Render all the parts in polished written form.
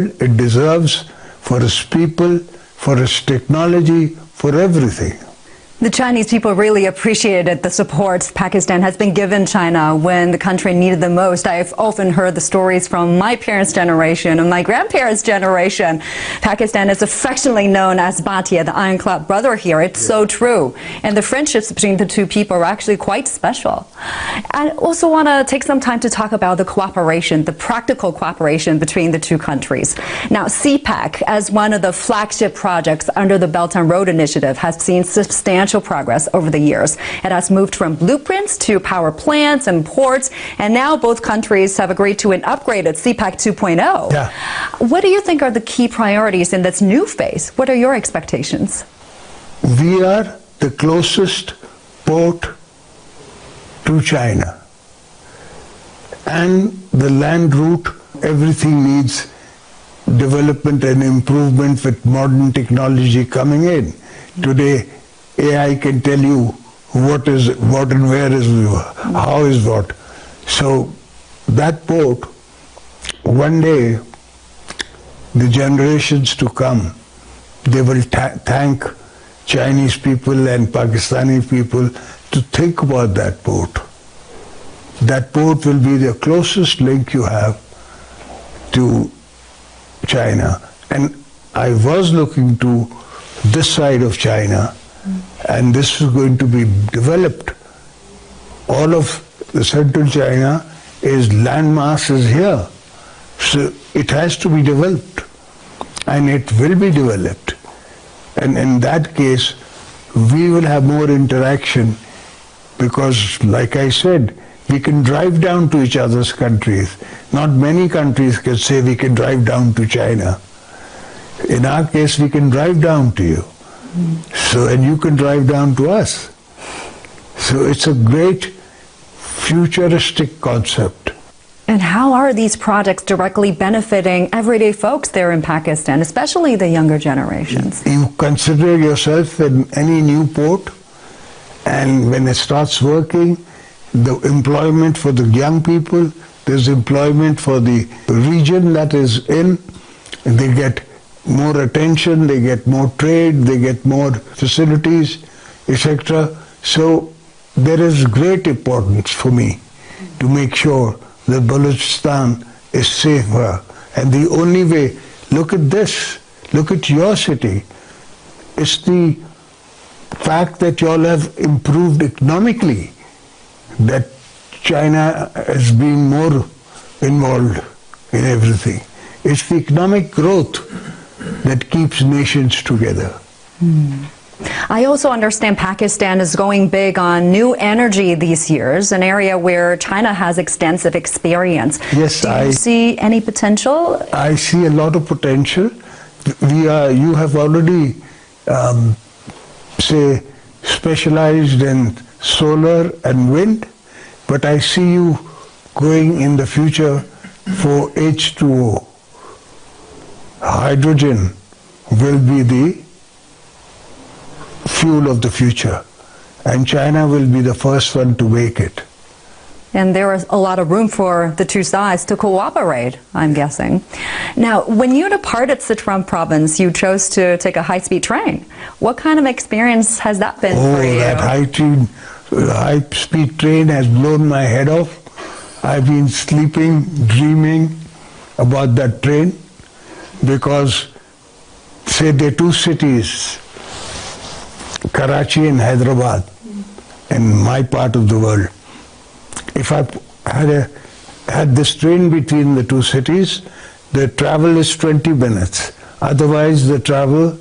it deserves for its people, for its technology, for everything. The Chinese people really appreciated the support Pakistan has been given China when the country needed the most. I've often heard the stories from my parents' generation and my grandparents' generation. Pakistan is affectionately known as 𝗍𝗏𝗀, the ironclad brother here. It's so true. And the friendships between the two people are actually quite special. I also want to take some time to talk about the cooperation, the practical cooperation between the two countries. Now, CPEC, as one of the flagship projects under the Belt and Road Initiative, has seen substantial progress over the years. It has moved from blueprints to power plants and ports, and now both countries have agreed to an upgraded CPEC 2.0. Yeah. What do you think are the key priorities in this new phase? What are your expectations? We are the closest port to China, and the land route, everything needs development and improvement with modern technology coming in. Today, AI can tell you what is what and where is how is what. So that port, one day, the generations to come, they will thank Chinese people and Pakistani people to think about that port. That port will be the closest link you have to China. And I was looking to this side of China, and this is going to be developed. All of the central China is landmass is here. So it has to be developed, and it will be developed. And in that case, we will have more interaction because, like I said, we can drive down to each other's countries. Not many countries can say we can drive down to China. In our case, we can drive down to you. So, and you can drive down to us. So it's a great futuristic concept. And how are these projects directly benefiting everyday folks there in Pakistan, especially the younger generations? You consider yourself in any new port, and when it starts working, the employment for the young people, there's employment for the region that is in, and they get more attention, they get more trade, they get more facilities, etc. So there is great importance for me to make sure that Balochistan is safer. And the only way, look at this, look at your city. It's the fact that you all have improved economically, that China has been more involved in everything. It's the economic growth that keeps nations together. I also understand Pakistan is going big on new energy these years, an area where China has extensive experience. Yes, Do you see any potential? I see a lot of potential. You have already, say, specialized in solar and wind, but I see you going in the future for H2O. Hydrogen will be the fuel of the future, and China will be the first one to make it. And there is a lot of room for the two sides to cooperate, I'm guessing. Now, when you departed Sichuan province, you chose to take a high-speed train. What kind of experience has that been for you? That high-speed train has blown my head off. I've been sleeping, dreaming about that train, because, say, there are two cities, Karachi and Hyderabad, in my part of the world. If I had this train between the two cities, the travel is 20 minutes. Otherwise, the travel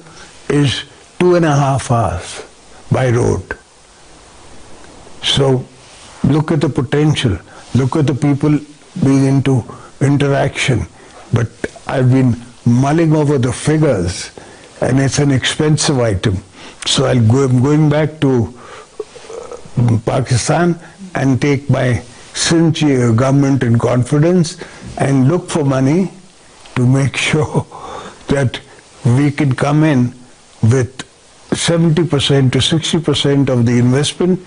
is 2.5 hours by road. So, look at the potential. Look at the people being into interaction. But I've been mulling over the figures, and it's an expensive item. So I'm going back to Pakistan and take my Sindh government in confidence and look for money to make sure that we can come in with 70% to 60% of the investment,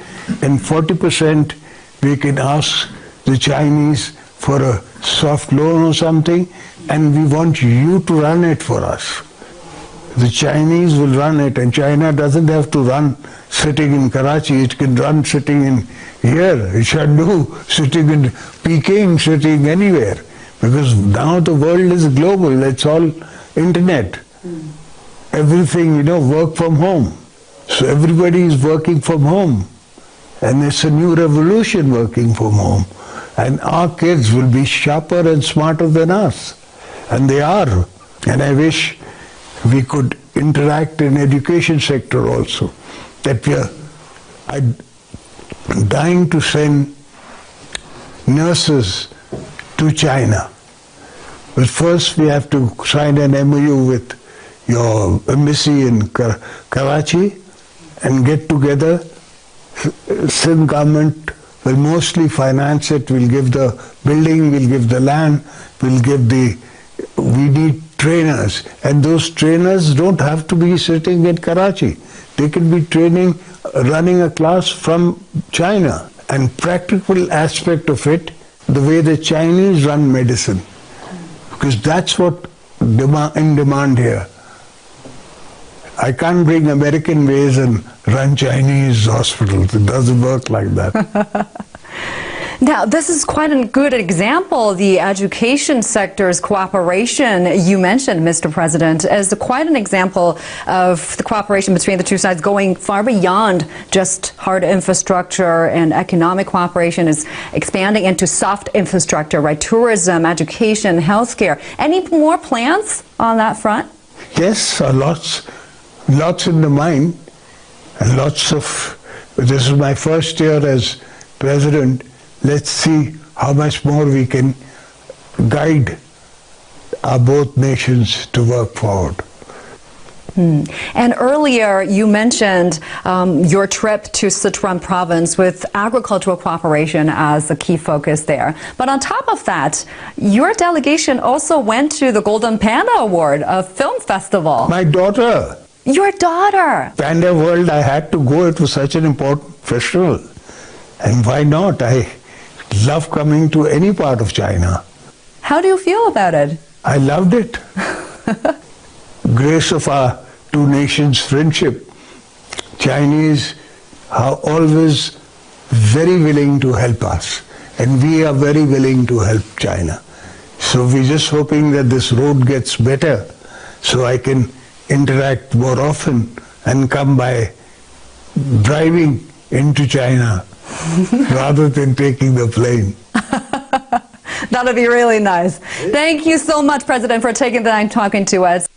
and 40% we can ask the Chinese for a soft loan or something, and we want you to run it for us. The Chinese will run it, and China doesn't have to run sitting in Karachi. It can run sitting in here, in Shandu, sitting in Peking, sitting anywhere. Because now the world is global. It's all internet. Everything, work from home. So everybody is working from home. And it's a new revolution working from home. And our kids will be sharper and smarter than us. And they are. And I wish we could interact in education sector also. That we are dying to send nurses to China. But first we have to sign an MOU with your embassy in Karachi and get together. Sindh government will mostly finance it, will give the building, will give the land, will give we need trainers, and those trainers don't have to be sitting in Karachi. They can be running a class from China. And practical aspect of it, the way the Chinese run medicine, because that's what in demand here. I can't bring American ways and run Chinese hospitals. It doesn't work like that. Now, this is quite a good example. The education sector's cooperation you mentioned, Mr. President, is quite an example of the cooperation between the two sides going far beyond just hard infrastructure, and economic cooperation is expanding into soft infrastructure, right? Tourism, education, healthcare. Any more plans on that front? Yes, lots in the mind, and this is my first year as President. Let's see how much more we can guide our both nations to work forward. And earlier you mentioned your trip to Sichuan province with agricultural cooperation as a key focus there. But on top of that, your delegation also went to the Golden Panda Award, a film festival. My daughter. Your daughter. Panda World, I had to go. It was such an important festival. And why not? I love coming to any part of China. How do you feel about it? I loved it. Grace of our two nations' friendship. Chinese are always very willing to help us, and we are very willing to help China. So we're just hoping that this road gets better so I can interact more often and come by driving into China rather than taking the plane. That would be really nice. Thank you so much, President, for taking the time talking to us.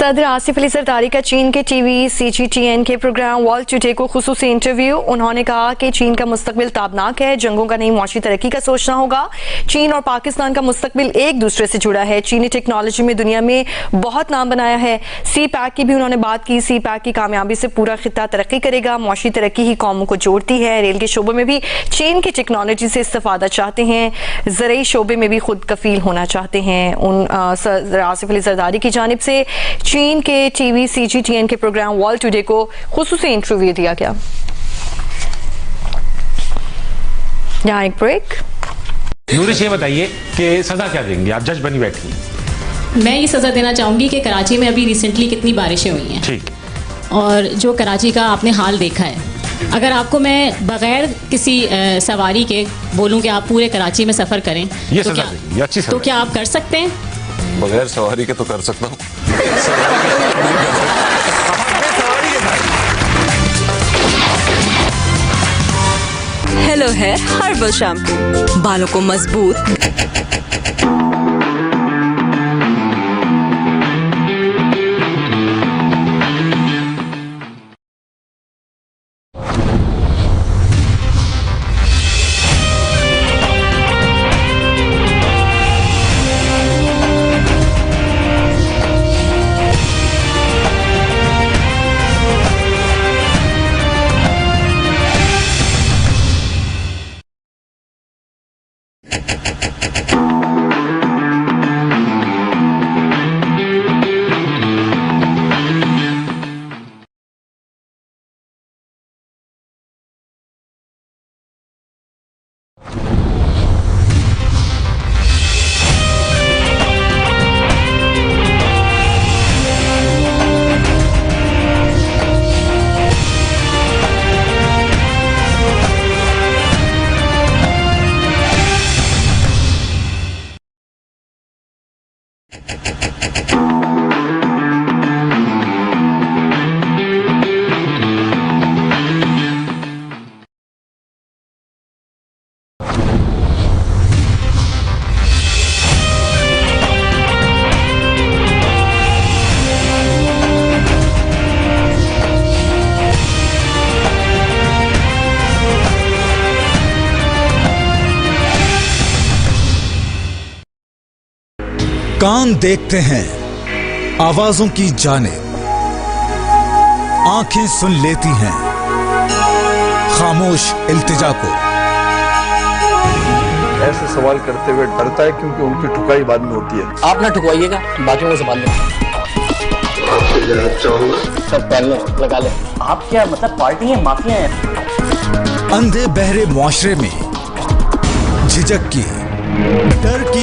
सदर आसिफ अली जरदारी का चीन के TV CGTN के programme world today को खुसूसी interview. उन्होंने कहा कि चीन का मुस्तकबिल ताबनाक है, जंगों का नहीं मुआशी तरक्की का सोचना होगा। चीन और पाकिस्तान का मुस्तकबिल एक दूसरे से जुड़ा है। चीनी टेक्नोलॉजी में दुनिया में बहुत नाम बनाया है। CPEC की भी उन्होंने बात की। CPEC की कामयाबी से पूरा खित्ता तरक्की करेगा। मुआशी तरक्की ही कौमों को जोड़ती है। रेल के शोबे में भी चीन की टेक्नोलॉजी से इस्तेफादा चाहते हैं। ज़राई शोबे में भी खुद कफील होना चाहते हैं। सदर आसिफ अली जरदारी की जानिब से चीन के टीवी CGTN के प्रोग्राम वर्ल्ड टुडे को खुसूसी इंटरव्यू दिया गया। यहाँ एक ब्रेक। नूरिश, ये बताइए कि सजा क्या देंगे? आप जज बनी बैठी। मैं ये सजा देना चाहूंगी कि कराची में अभी रिसेंटली कितनी बारिशें हुई हैं, ठीक, और जो कराची का आपने हाल देखा है। अगर आपको मैं बगैर किसी सवारी के बोलूं कि आप पूरे कराची में सफर करें, ये तो, सजा तो क्या आप कर सकते हैं? बगैर सवारी के तो कर सकता हूँ। हेलो है हर्बल शैम्पू, बालों को मजबूत कान देखते हैं आवाजों की जानिब, आंखें सुन लेती हैं खामोश इल्तिजा को। ऐसे सवाल करते हुए डरता है क्योंकि उनकी ठुकाई बाद में होती है। आप ना ठुकवाइएगा, बाकी वो संभाल लें। सब पहन लें, लगा लें। आप क्या मतलब पार्टी है, माफिया है? अंधे बहरे मुआशरे में झिझक की, डर की